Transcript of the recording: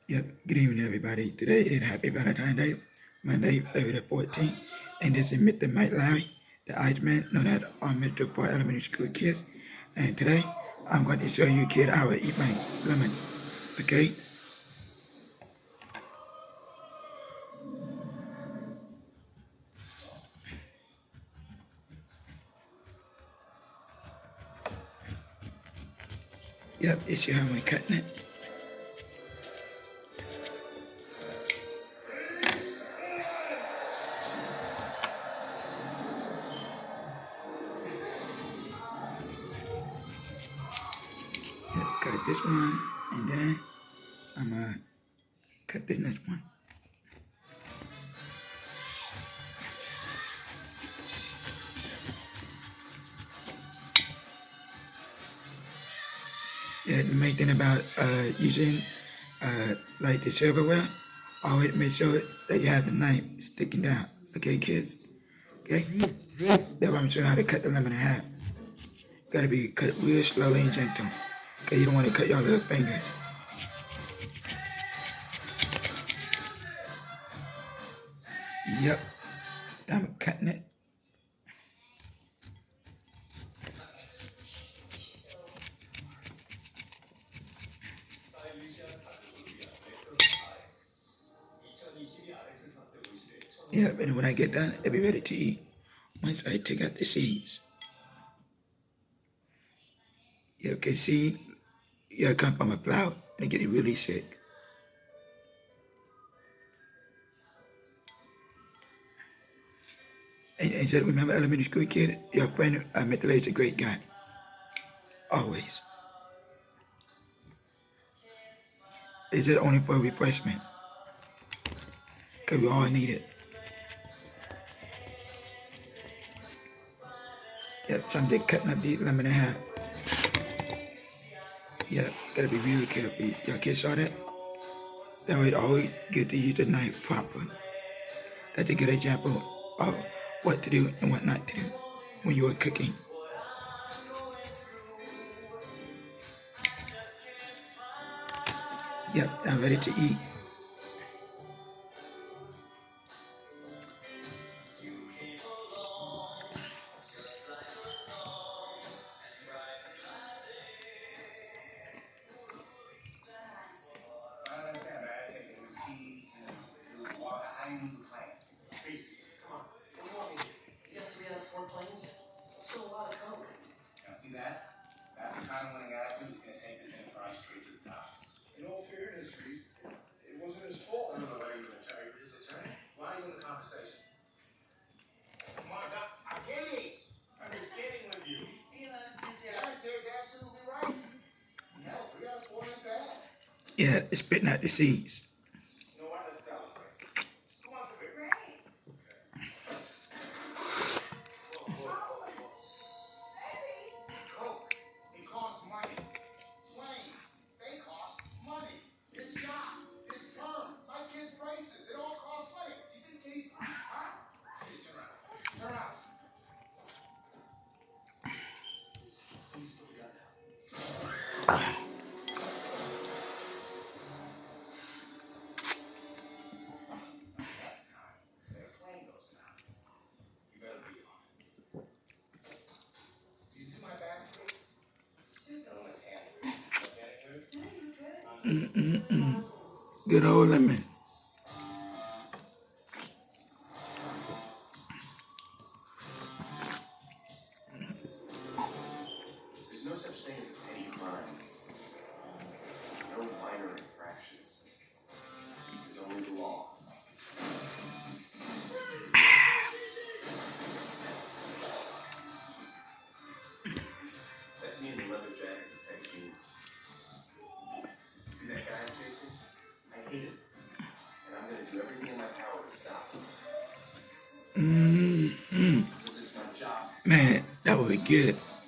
Yep, good evening, everybody. Today is Happy Valentine Day, Monday, February the 14th, and this is Mr. Larry, the Iceman, known as Mr. for elementary school kids. And today, I'm going to show you kids how to eat my lemon. Okay? Yep, you see how I'm cutting it? Yep, cut this one, and then I'm going to cut this next one. Yeah, the main thing about using like the silverware, always make sure that you have the knife sticking down. Okay, kids? Okay? That's why I'm showing how to cut the lemon in half. Gotta be cut real slowly and gentle. Okay, you don't want to cut your little fingers. Yep. I'm cutting it. Yep, and when I get done, it'll be ready to eat. Once I take out the seeds. Yep, okay, seed, yeah, come from a flower and get you really sick. And just remember, elementary school kid, your friend Mr.Larry is a great guy. Always. It's just only for refreshment. Because we all need it. Yep, so I'm just cutting up the lemon in half. Yep, gotta be really careful. Your kids saw that? That way, always get to use the knife properly. That's a good example of what to do and what not to do when you are cooking. Yep, I'm ready to eat. See that? That's the kind of winning attitude that's going to take this enterprise straight to the top. In all fairness, Reese, it wasn't his fault. I don't know whether you're going to carry his attorney. Why are you in the conversation? Mark, I'm kidding. I'm just kidding with you. He loves to joke. He's absolutely right. Hell, 3 out of 4 ain't bad. Yeah, it's spitting out the seeds. You know what? Let's celebrate. Who wants a beer? Great. Coke, it costs money. Planes, they cost money. This yacht, this perm, my kids' braces, it all costs money. You think Kitty's... Huh? Hey, turn around. Turn around. Please put the gun down. Next time, their plane goes down. You better be on it. Do you do my back, please? Good old lemon. There's no such thing as a petty crime. No minor infractions. There's only the law. That's me in the leather jacket and tight jeans. See that guy I'm chasing? I hate him. And I'm going to do everything in my power to stop him. Because it's my job. Man, that would be good.